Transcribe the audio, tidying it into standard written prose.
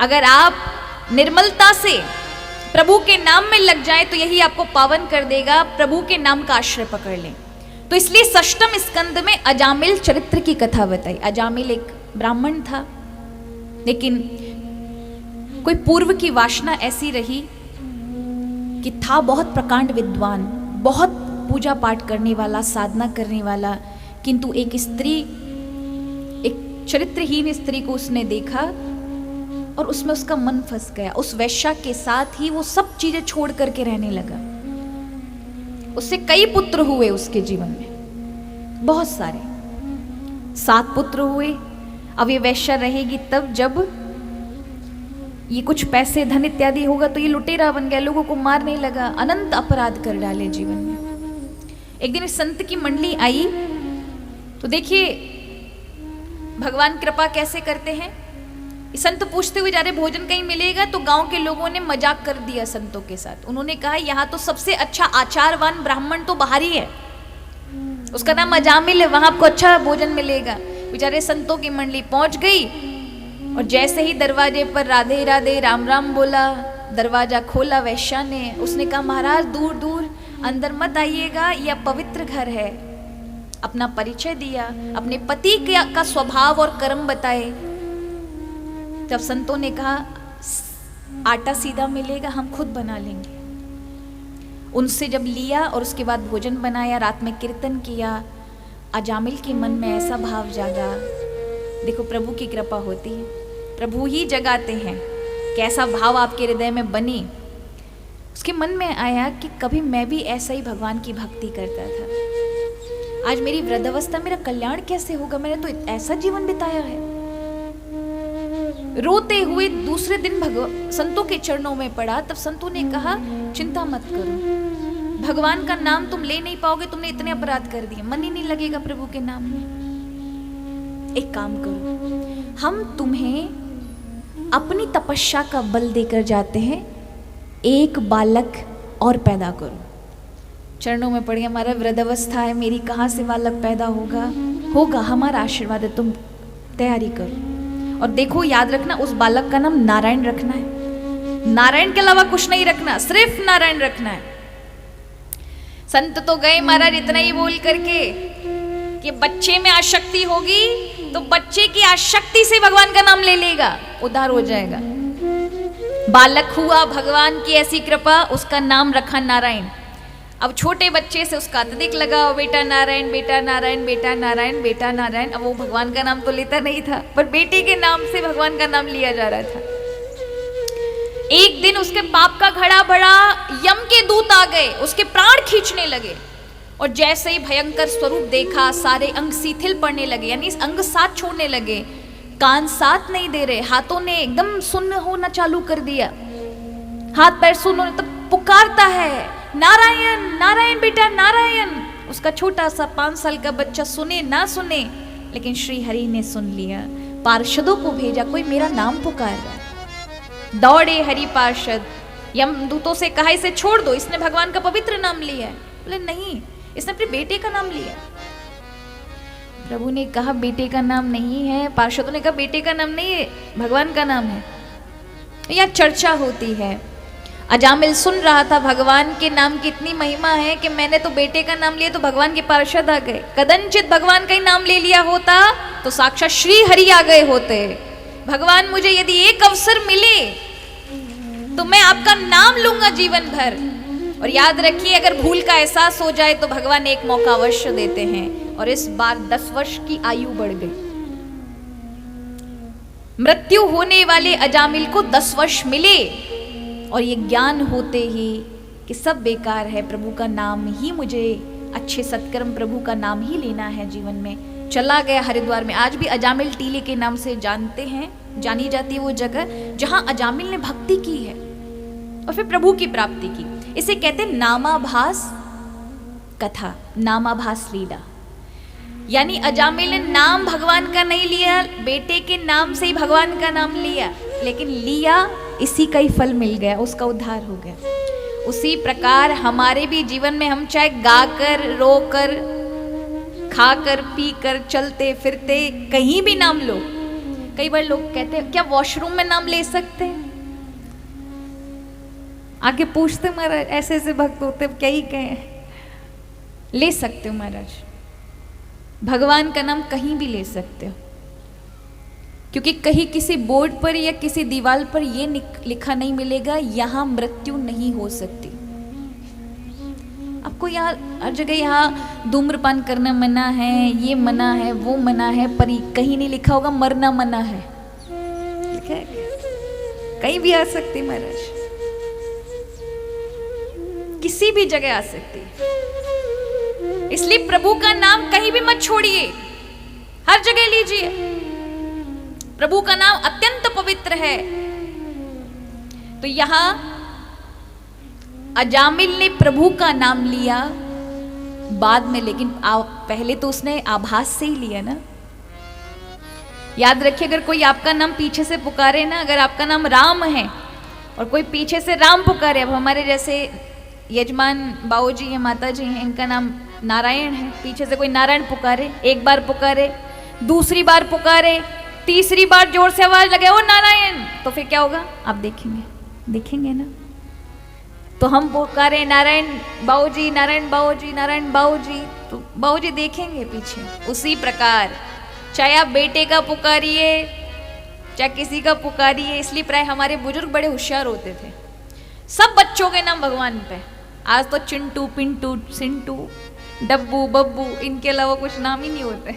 अगर आप निर्मलता से प्रभु के नाम में लग जाए तो यही आपको पावन कर देगा। प्रभु के नाम का आश्रय पकड़ लें। तो इसलिए षष्ठम स्कंद में अजामिल चरित्र की कथा बताई। अजामिल एक ब्राह्मण था, लेकिन कोई पूर्व की वासना ऐसी रही कि था बहुत प्रकांड विद्वान, बहुत पूजा पाठ करने वाला, साधना करने वाला, किंतु एक स्त्री, एक चरित्रहीन स्त्री को उसने देखा और उसमें उसका मन फंस गया। उस वैश्या के साथ ही वो सब चीजें छोड़ करके रहने लगा। उससे कई पुत्र हुए उसके जीवन में, बहुत सारे, 7 पुत्र हुए। अब ये वैश्या रहेगी तब जब ये कुछ पैसे धन इत्यादि होगा तो ये लुटेरा बन गया, लोगों को मारने लगा, अनंत अपराध कर डाले जीवन में। एक दिन इस संत की मंडली आई तो देखिए भगवान कृपा कैसे करते हैं। संत पूछते हुए जा रहे भोजन कहीं मिलेगा, तो गांव के लोगों ने मजाक कर दिया संतों के साथ। उन्होंने कहा यहाँ तो सबसे अच्छा आचारवान ब्राह्मण तो बाहर ही है, उसका नाम अजामिल है, वहां आपको अच्छा भोजन मिलेगा। बेचारे संतों की मंडली पहुंच गई और जैसे ही दरवाजे पर राधे राधे राम राम बोला, दरवाजा खोला वैश्या ने। उसने कहा महाराज दूर दूर अंदर मत आइएगा, यह पवित्र घर है। अपना परिचय दिया, अपने पति का स्वभाव और कर्म बताए। तब संतों ने कहा आटा सीधा मिलेगा, हम खुद बना लेंगे। उनसे जब लिया और उसके बाद भोजन बनाया, रात में कीर्तन किया, अजामिल के मन में ऐसा भाव जागा। देखो प्रभु की कृपा होती है, प्रभु ही जगाते हैं। कैसा भाव आपके हृदय में बने। उसके मन में आया कि कभी मैं भी ऐसा ही भगवान की भक्ति करता था, आज मेरी वृद्धावस्था मेरा कल्याण कैसे होगा, मैंने तो ऐसा जीवन बिताया है। रोते हुए दूसरे दिन संतों के चरणों में पड़ा। तब संतों ने कहा चिंता मत करो, भगवान का नाम तुम ले नहीं पाओगे, तुमने इतने अपराध कर दिए, मन ही नहीं लगेगा प्रभु के नाम में। एक काम करो, हम तुम्हें अपनी तपस्या का बल देकर जाते हैं, एक बालक और पैदा करो। चरणों में पड़ गया, हमारा वृद्धावस्था है, मेरी कहाँ से बालक पैदा होगा, होगा, हमारा आशीर्वाद है, तुम तैयारी करो। और देखो याद रखना उस बालक का नाम नारायण रखना है, नारायण के अलावा कुछ नहीं रखना, सिर्फ नारायण रखना है। संत तो गए महाराज इतना ही बोल करके कि बच्चे में आसक्ति होगी तो बच्चे की आसक्ति से भगवान का नाम ले लेगा, उद्धार हो जाएगा। बालक हुआ, भगवान की ऐसी कृपा, उसका नाम रखा नारायण। अब छोटे बच्चे से उसका अत्यधिक लगाओ, बेटा नारायण, बेटा नारायण, बेटा नारायण, बेटा नारायण। अब वो भगवान का नाम तो लेता नहीं था, पर बेटे के नाम से भगवान का नाम लिया जा रहा था। एक दिन उसके पाप का घड़ा बढ़ा, यम के दूत आ गए, उसके प्राण खींचने लगे। और जैसे ही भयंकर स्वरूप देखा, सारे अंग शिथिल पड़ने लगे, यानी अंग साथ छोड़ने लगे, कान साथ नहीं दे रहे, हाथों ने एकदम सुन्न होना चालू कर दिया, हाथ पैर सुन्न होने, तब पुकारता है नारायण नारायण बेटा नारायण। उसका छोटा सा 5 साल का बच्चा सुने ना सुने, लेकिन श्री हरि ने सुन लिया, पार्षदों को भेजा, कोई मेरा नाम पुकार रहा है। दौड़े हरि पार्षद, यमदूतों से कहा इसे छोड़ दो, इसने भगवान का पवित्र नाम लिया है। बोले नहीं, इसने अपने बेटे का नाम लिया। प्रभु ने कहा बेटे का नाम नहीं है, पार्षदों ने कहा बेटे का नाम नहीं है, भगवान का नाम है। यह चर्चा होती है। अजामिल सुन रहा था भगवान के नाम की इतनी महिमा है कि मैंने तो बेटे का नाम लिया तो भगवान के पार्षद आ गए, कदनचित भगवान का ही नाम ले लिया होता तो साक्षात श्री हरि आ गए होते। भगवान मुझे यदि एक अवसर मिले तो मैं आपका नाम लूंगा जीवन भर। और याद रखिए अगर भूल का एहसास हो जाए तो भगवान एक मौका अवश्य देते हैं। और इस बार 10 वर्ष की आयु बढ़ गई। मृत्यु होने वाले अजामिल को 10 वर्ष मिले और ये ज्ञान होते ही कि सब बेकार है, प्रभु का नाम ही मुझे, अच्छे सत्कर्म प्रभु का नाम ही लेना है जीवन में। चला गया हरिद्वार में। आज भी अजामिल टीले के नाम से जानते हैं, जानी जाती है वो जगह जहां अजामिल ने भक्ति की है और फिर प्रभु की प्राप्ति की। इसे कहते हैं नामाभास कथा, नामाभास लीला। यानी अजामिल ने नाम भगवान का नहीं लिया, बेटे के नाम से ही भगवान का नाम लिया, लेकिन लिया इसी का ही फल मिल गया, उसका उद्धार हो गया। उसी प्रकार हमारे भी जीवन में हम चाहे गाकर, रोकर, खाकर, पीकर, चलते फिरते कहीं भी नाम लो, कई बार लोग कहते हैं क्या वॉशरूम में नाम ले सकते हैं? आगे पूछते महाराज, ऐसे ऐसे भक्त होते क्या ही कहें। ले सकते हो महाराज, भगवान का नाम कहीं भी ले सकते हो, क्योंकि कहीं किसी बोर्ड पर या किसी दीवार पर यह लिखा नहीं मिलेगा यहां मृत्यु नहीं हो सकती। आपको यहाँ हर जगह यहाँ धूम्रपान करना मना है, ये मना है, वो मना है, पर कहीं नहीं लिखा होगा मरना मना है। लिखा है? कहीं भी आ सकती महाराज, किसी भी जगह आ सकती है। इसलिए प्रभु का नाम कहीं भी मत छोड़िए, हर जगह लीजिए। प्रभु का नाम अत्यंत पवित्र है। तो यहां अजामिल ने प्रभु का नाम लिया बाद में, लेकिन पहले तो उसने आभास से ही लिया ना। याद रखिए, अगर कोई आपका नाम पीछे से पुकारे ना, अगर आपका नाम राम है और कोई पीछे से राम पुकारे, अब हमारे जैसे यजमान बाबू जी या माता जी हैं, इनका नाम नारायण है, पीछे से कोई नारायण पुकारे, एक बार पुकारे, दूसरी बार पुकारे, तीसरी बार जोर से आवाज लगे ओ नारायण, तो फिर क्या होगा आप देखेंगे ना। तो हम पुकारे नारायण बाबूजी, नारायण बाबूजी, नारायण बाबूजी, तो बाबूजी देखेंगे पीछे। उसी प्रकार चाहे आप बेटे का पुकारिए चाहे किसी का पुकारिए, इसलिए प्राय हमारे बुजुर्ग बड़े होशियार होते थे, सब बच्चों के नाम भगवान पे। आज तो चिंटू, पिंटू, सिंटू, डब्बू, बब्बू, इनके अलावा कुछ नाम ही नहीं होते।